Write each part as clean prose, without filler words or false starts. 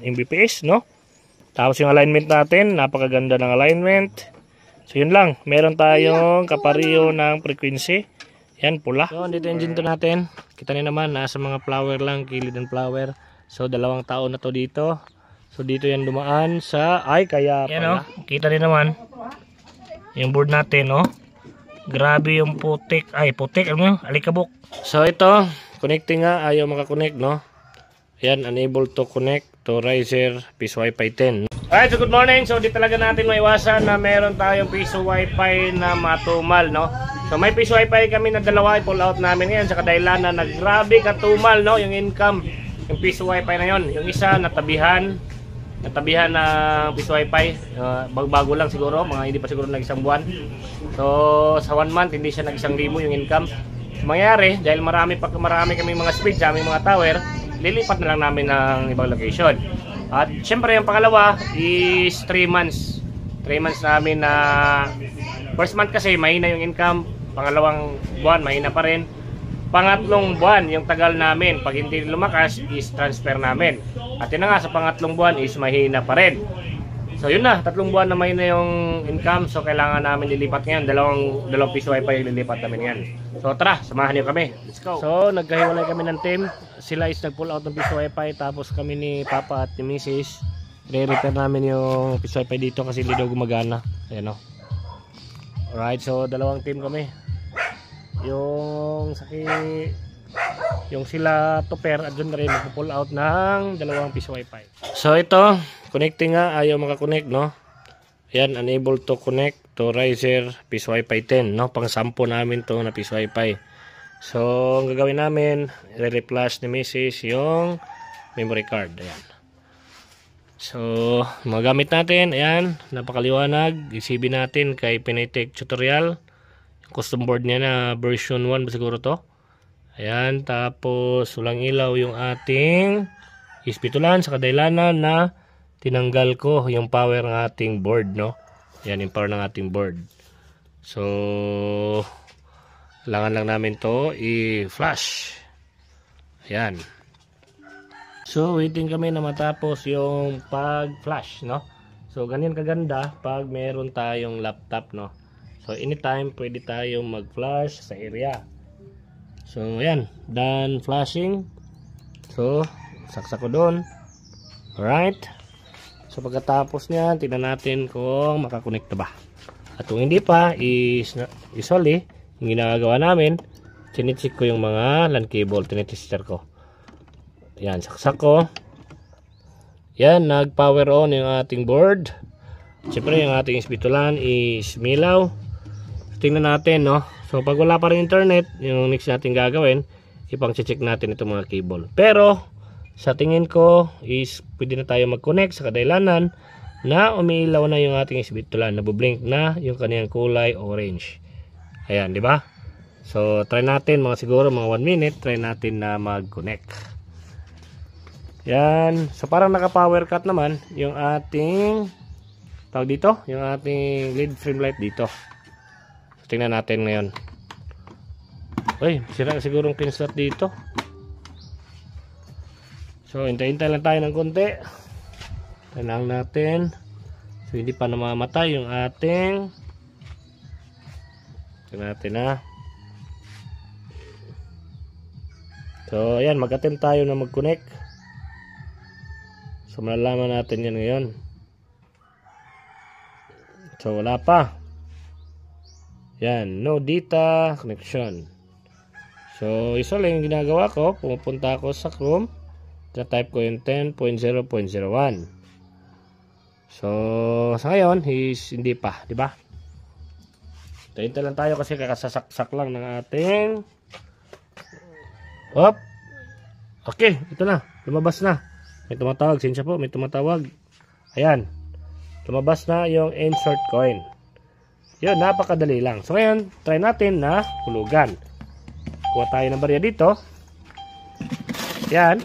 Mbps, no? Tapos yung alignment natin, napakaganda ng alignment. So yun lang, meron tayong kapareho ng frequency. Yan, pula. So dito yung engine to natin. Kita niyo naman, nasa mga flower lang, kilid and flower. So 2 taon na to dito. So dito yan dumaan sa, ay kaya pala. Yan, kita niyo naman, yung board natin, no? Grabe yung putik, ano yun, alikabok. So ito, connecting nga, ayaw makakonect, no? Yan, unable to connect to Riser Piso Wi-Fi 10. Alright, so good morning. So di talaga natin maiwasan na meron tayong Piso Wi-Fi na matumal, no? So may Piso Wi-Fi kami na dalawa, i-pull out namin ngayon sa kadahilanan na grabe katumal, no? Yung income, yung Piso Wi-Fi na yon. Yung isa natabihan na Piso Wi-Fi, bago lang siguro, mga hindi pa siguro nag-1 buwan. So sa 1 month hindi siya nag-1,000 yung income. So, mangyari dahil marami kaming mga speed sa aming mga tower, lilipat na lang namin ng ibang location. At syempre yung pangalawa is 3 months. 3 months namin na first month kasi mahina yung income, pangalawang buwan mahina pa rin. Pangatlong buwan yung tagal namin, pag hindi lumakas is transfer namin. At yun na nga, sa pangatlong buwan is mahina pa rin. So yun na, 3 buwan na mahina yung income, so kailangan namin lilipat ngayon. Dalawang Piso Wi-Fi lilipat namin yan. So tara, samahan niyo kami. Let's go. So nagkahiwalay kami ng team. Sila is nag-pull out ng Piso Wi-Fi, tapos kami ni Papa at ni Mrs. Re-repair namin yung Piso Wi-Fi dito kasi hindi daw gumagana. Ayan o. Alright, so dalawang team kami. Yung sila Topper at dun na rin mag-pull out ng dalawang Piso Wi-Fi. So ito, connecting nga, ayaw makakonect, no? Ayan, unable to connect to Riser Piso Wi-Fi 10, no? Pang 10 namin to na Piso Wi-Fi. So ang gagawin namin, i-reflash ni Mrs. yung memory card. Ayan. So mga gamit natin, ayan, napakaliwanag. ECB natin kay Pinaytech Tutorial. Custom board niya na version 1 siguro to. Ayan, tapos walang ilaw yung ating ispitulan sa kadahilanan na tinanggal ko yung power ng ating board, no? Ayan, yung power ng ating board. So kailangan lang namin to i-flash. Ayan. So waiting kami na matapos yung pag-flash, no? So ganyan kaganda pag meron tayong laptop, no? So anytime pwede tayong mag-flash sa area. So ayan, done flashing. So saksak ko doon. Alright. So pagkatapos niyan, tingnan natin kung makakonect na ba. At kung hindi pa, usually yung ginagawa namin, chine-check ko yung mga LAN cable, tinetester ko. Ayan, saksak ko. Yan, nag-power on yung ating board. Siyempre yung ating ispitulan is milaw. Tingnan natin, no? So pag wala pa rin internet, yung next natin gagawin, ipang-check natin itong mga cable. Pero sa tingin ko is pwede na tayo mag-connect sa kadahilanan na umiilaw na yung ating ispitulan, nabublink na yung kaniyang kulay orange. Ayan, di ba? So try natin siguro mga 1 minute, try natin na mag-connect. Yan, so parang naka-power cut naman yung ating tawag dito, yung ating lead frame light dito. Tingnan natin ngayon. Uy, sira sigurong pin slot dito. So hintay-hintay lang tayo ng konti. Tingnan natin. So hindi pa namamatay yung ating. Tingnan natin ha. So ayan, mag-attempt tayo na mag-connect. So malalaman natin yan ngayon. So wala pa. Yan, no data connection. So usually yung ginagawa ko, pumupunta ako sa Chrome, type ko yung 10.0.01. So sa ngayon hindi pa, di ba? Hintay lang tayo kasi kakasasaksak lang ng ating. Hop. Okay, ito na, lumabas na. May tumatawag, sinsya po, may tumatawag. Ayan, lumabas na yung insert coin. Yun, napakadali lang. So ngayon, try natin na hulugan. Kuha tayo ng barya dito. Yan.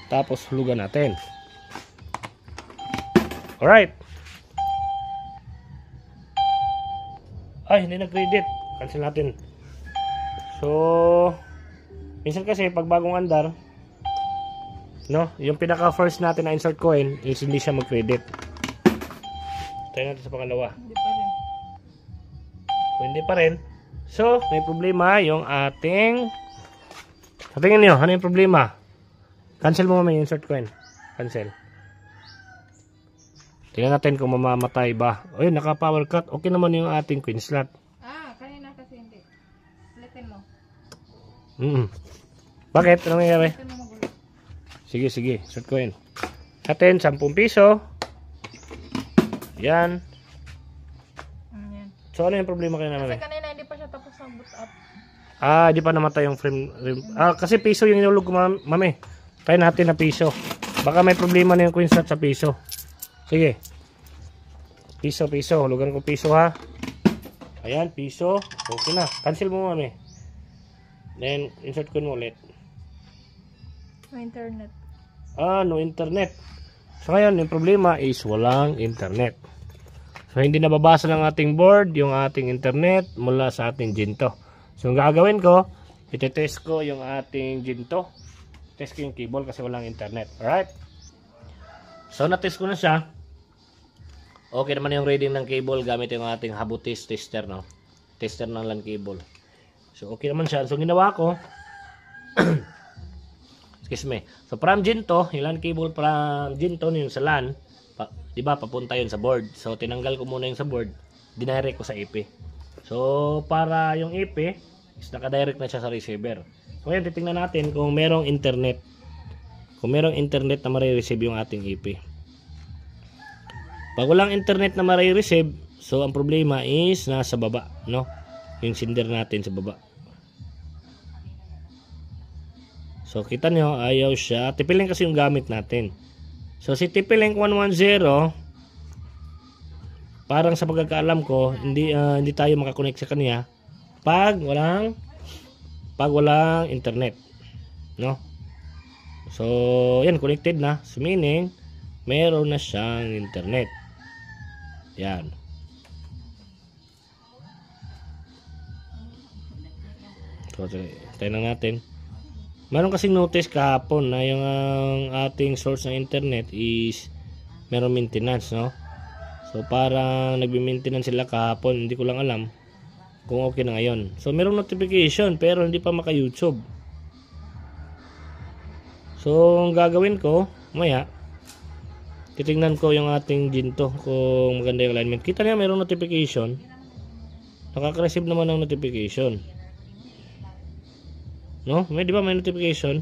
Tapos hulugan natin. Alright. Ay, hindi nag-credit. Cancel natin. So minsan kasi pag bagong andar, No? Yung pinaka first natin na insert coin is hindi siya mag-credit. Try natin sa pangalawa. Hindi pa rin. So, hindi pa rin. So, may problema yung ating... Sa tingin nyo, ano yung problema? Cancel mo may insert coin. Cancel. Tingnan natin kung mamamatay ba. O yun, naka-power cut. Okay naman yung ating coin slot. Kanina kasi hindi. Splitin mo. Bakit? Anong nangyayari? Splitin mo magulo. Sige, sige. Insert coin. Natin, 10 piso. Yan. Yan. So, ano yung problema kayo naman? Kasi kanina hindi pa siya tapos sa boot up. Hindi pa namatay yung frame. Kasi piso yung inulog ko, mami. Try natin na piso. Baka may problema na yung coin slot sa piso. Sige. Piso, piso. Hulugan ko piso, ha. Ayan, piso. Okay na. Cancel mo, mami. Then, insert coin mo ulit. No internet. No internet. So, ngayon, yung problema is walang internet. So, hindi nababasa ng ating board yung ating internet mula sa ating Jinto. So, ang gagawin ko, itetest ko yung ating Jinto. Test ko yung cable kasi walang internet. Alright? So, na-test ko na siya. Okay naman yung reading ng cable gamit yung ating Habutis tester, no? Tester ng LAN cable. So, okay naman siya. So, ginawa ko, excuse me. So, from Jinto, yung LAN cable from Jinto, yung sa LAN, diba, papunta yun sa board. So, tinanggal ko muna yung sa board, dinirect ko sa IP. So, para yung IP, is nakadirect na siya sa receiver. So, ngayon, titingnan natin kung merong internet. Kung merong internet na marireceive yung ating IP. Pag walang internet na marireceive, so, ang problema is nasa baba, no? Yung sender natin sa baba. So, kita nyo, ayaw siya. TP-Link kasi yung gamit natin. So, si TP-Link 110, parang sa pagkakaalam ko, hindi tayo makakonect sa kanya pag walang internet. No? So, yan, connected na. So, meaning, meron na siyang internet. Yan. So, tayo na natin. Meron kasing notice kahapon na yung ating source ng internet is meron maintenance, no? So parang nagbi-maintenance sila kahapon, hindi ko lang alam kung okay na ngayon. So meron notification pero hindi pa maka-YouTube. So ang gagawin ko, maya titingnan ko yung ating Jinto kung maganda yung alignment. Kita niya meron notification. Nakaka-receive naman ng notification. No? May, di ba may notification?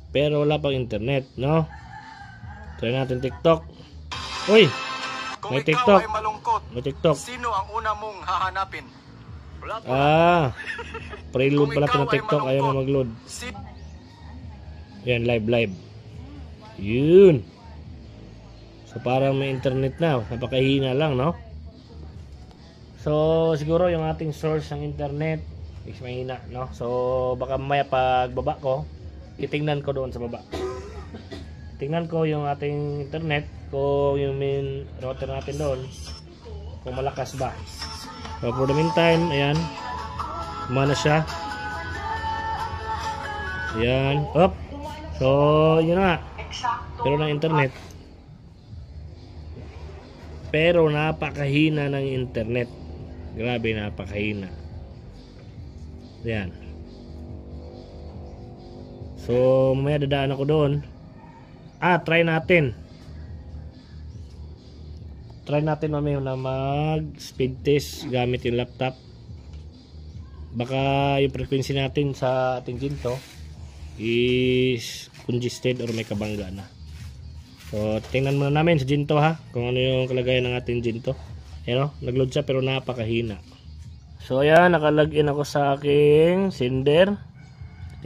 Pero wala pang internet, no? Try natin TikTok. Uy! May TikTok. May TikTok. Sino ang una mong hahanapin? Preload pala ito ng TikTok. Ayaw na mag-load. Yan, live. Yun. So, parang may internet na. Napakahina lang, no? So, siguro yung ating source ng internet is mahina, no? So, baka mamaya pagbaba ko, titingnan ko doon sa baba. Tingnan ko yung ating internet, kung yung main router natin doon, kung malakas ba. So, for the meantime, ayan, kumana siya. Ayan, up. So, yun na. Pero ng internet. Pero napakahina ng internet. Grabe, napakahina. Ayan. So, mamaya dadaan ako doon. Try natin. Try natin mamaya na mag-speed test gamit yung laptop. Baka yung frequency natin sa ating Jinto is congested or may kabangga na. So, tingnan muna namin sa Jinto, ha, kung ano yung kalagayan ng ating Jinto. Ayan, nag-load siya pero napakahina. So, ayan, nakalagin ako sa aking sender.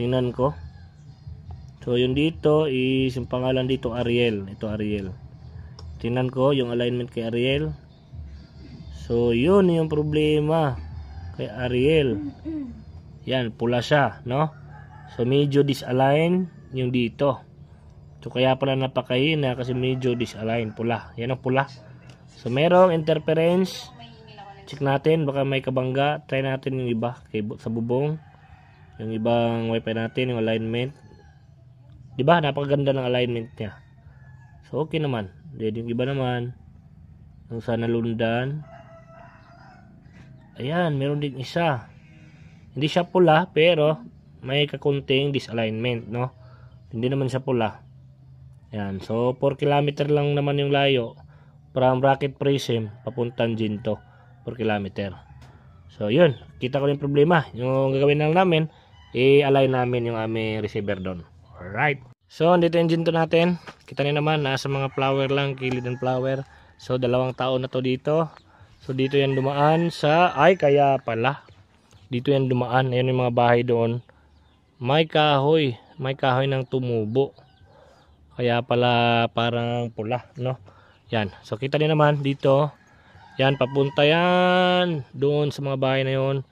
Tingnan ko. So, yung dito is, yung pangalan dito, Ariel. Ito, Ariel. Tingnan ko yung alignment kay Ariel. So, yun yung problema kay Ariel. Yan, pula siya, no? So, medyo disalign yung dito. So, kaya pala napakahina kasi medyo disalign, pula. Yan ang pula. So, merong interference. Check natin, baka may kabangga. Try natin yung iba sa bubong. Yung ibang wifi natin, yung alignment. 'Di ba? Napakaganda ng alignment niya. So okay naman. Then yung iba naman yung sa nalundan. Ayan, meron din isa. Hindi siya pula pero may kakunting disalignment, no? Hindi naman siya pula. Ayan, so 4 kilometer lang naman yung layo from Rocket Prism papuntang Ginto, 4 kilometer. So yun, kita ko yung problema. Yung gagawin lang namin, i-align namin yung aming receiver doon. Alright. So dito yung Ginto natin. Kita niyo naman, nasa mga flower lang, kilid ng flower. So 2 taon na to dito. So dito yan dumaan sa, ay kaya pala. Dito yan dumaan, ayun yung mga bahay doon. May kahoy ng tumubo. Kaya pala parang pula, no? Yan. So kita niyo naman dito. Yan, papunta yan doon sa mga bahay na yon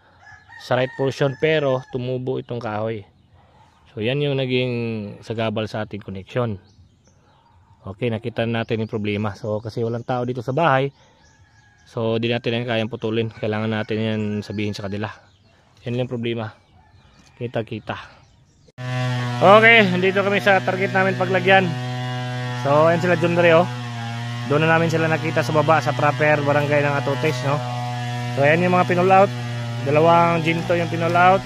sa right portion, pero tumubo itong kahoy. So yan yung naging sagabal sa ating connection. Okay, nakita natin yung problema. So kasi walang tao dito sa bahay, so di natin yan kayang putulin. Kailangan natin yan sabihin sa kanila. Yan yung problema. Kita. Okay, dito kami sa target namin paglagyan. So ayan sila John Ray, oh. Doon na namin sila nakita sa baba sa proper barangay ng Atotes, no? So ayan yung mga pinull out. 2 Ginto yung pinull out,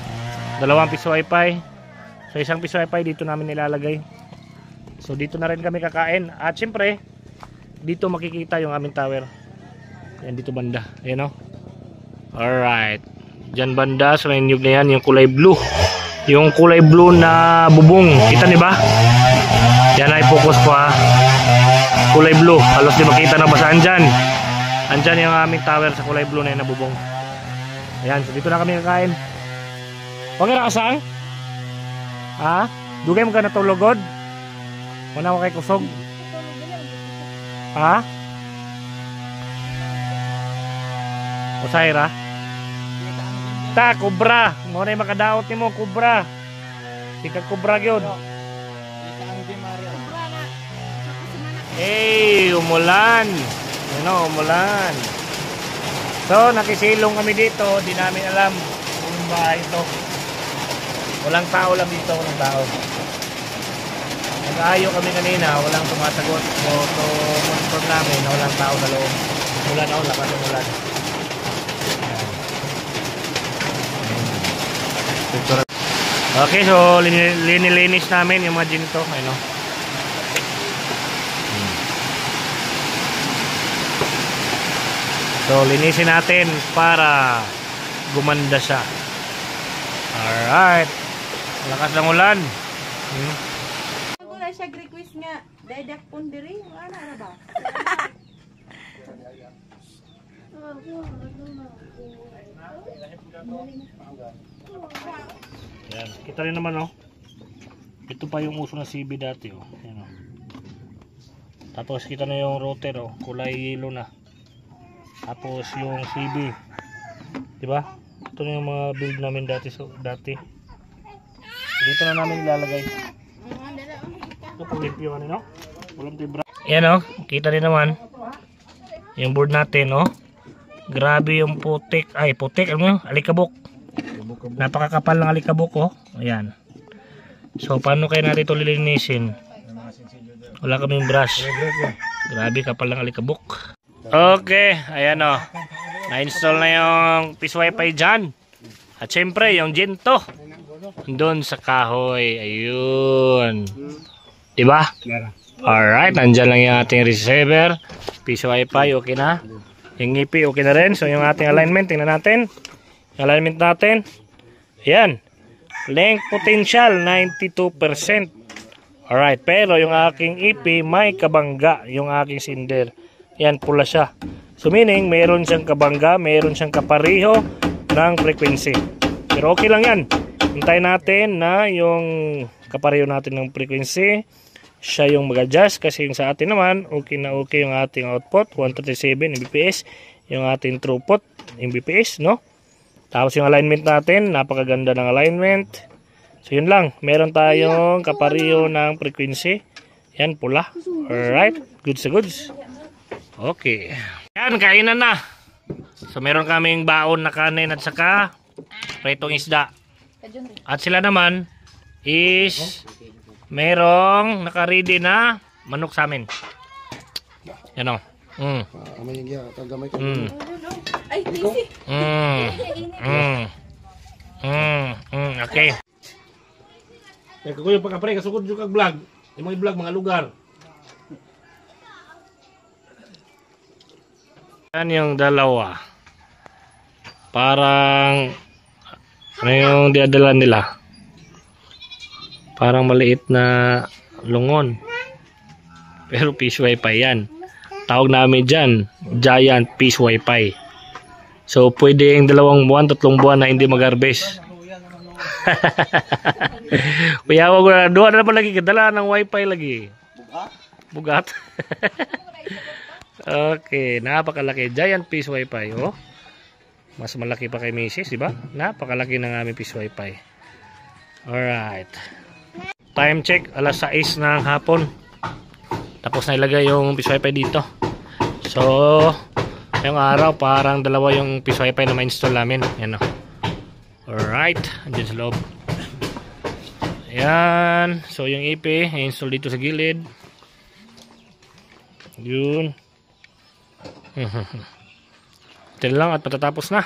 2 piso wifi. So isang piso wifi dito namin nilalagay. So dito na rin kami kakain. At syempre dito makikita yung aming tower. Yan dito banda, ayan, no? Alright, dyan banda sa may nyug na yan, yung kulay blue. Yung kulay blue na bubong, kita niyo ba? Yan ay focus ko, ha. Kulay blue, halos di makita na basa andyan. Andyan yung aming tower sa kulay blue na yun na bubong. Ayan, so dito na kami kakain. Huwag na kasang? Ha? Dugay mo ka na tulogod? Muna ko kay kusog. Ha? Usaira? Ta, kubra. Muna yung makadaot ni mo, kubra. Ika kubra yun. Hey, umulan. Ano, umulan. So, nakisilong kami dito. Di namin alam kung bahay ito. Walang tao lang dito, walang tao. Nag-aayo kami kanina, walang tumasagot. So, to monitor namin, walang tao sa loob. Ulan ako, lakas ng ulan. Okay, so linilinis namin yung mga Ginto. Ano? So linisin natin para gumanda siya. Alright. Lakas ng ulan. Wala siya request nga. Dadak pondiri. Ano na ba? Yan. Kita rin naman, oh. Ito pa yung uso ng CB dati, oh. Yan, oh. Tapos kita na yung router, oh. Kulay yellow na. Tapos yung CB, diba? Ito na yung mga build namin dati. So, dito na namin ilalagay. Ito po yung ano, no? Walang tibra. Yan, oh. Kita rin naman yung board natin, oh. Grabe yung putik. Ay, putik. Ano yun? Alikabok. Napakakapal ng alikabok, oh. Ayan. So, paano kaya natin ito lilinisin? Wala kaming brush. Grabe, kapal ng alikabok. Okay, ayan, o. Na-install na yung piso wifi dyan. At syempre, yung Ginto doon sa kahoy. Ayun. Diba? Alright, nandyan lang yung ating receiver. Piso wifi, okay na. Yung IP, okay na rin. So, yung ating alignment, tingnan natin. Yung alignment natin. Ayan. Length potential, 92%. Alright, pero yung aking IP, may kabangga. Yung aking sender. Yan, pula siya. So meaning, mayroon siyang kabangga, mayroon siyang kapariho ng frequency. Pero okay lang yan. Hintayin natin na yung kapariho natin ng frequency, siya yung mag-adjust. Kasi yung sa atin naman, okay na okay yung ating output, 137 Mbps. Yung ating throughput, Mbps, no? Tapos yung alignment natin, napakaganda ng alignment. So yun lang, meron tayong kapariho ng frequency. Yan, pula. Alright, goods to goods. Okay. Yan, kainan na. So meron kaming baon na kanin at saka pritong isda. At sila naman is merong naka-ready na manok sa amin. Yan o. Amay yung giya, tagamay ka. Ay, busy. Okay. Kakuyo pagkapare, kasugod yung kag-vlog. Yung mga vlog, mga lugar. Yan yung dalawa. Parang ano yung diadala nila? Parang maliit na lungon. Pero fish wifi yan. Tawag namin dyan, giant fish wifi. So pwedeng 2 buwan, 3 buwan na hindi mag-harvest. Kaya wag na doon na naman lagi kadala ng wifi lagi. Bugat. Okay, napakalaki giant fish wifi, oh. Mas malaki pa kay Mrs., di ba? Napakalaki ng aming fish wifi. Alright. Time check, alas 6 ng hapon. Tapos na ilagay yung fish wifi dito. So, ngayong araw parang 2 yung fish wifi na ma-install namin. Yan o. Alright, andyan sa loob. Ayan. So, yung IP, i-install dito sa gilid. Yun. Ito lang at patatapos na.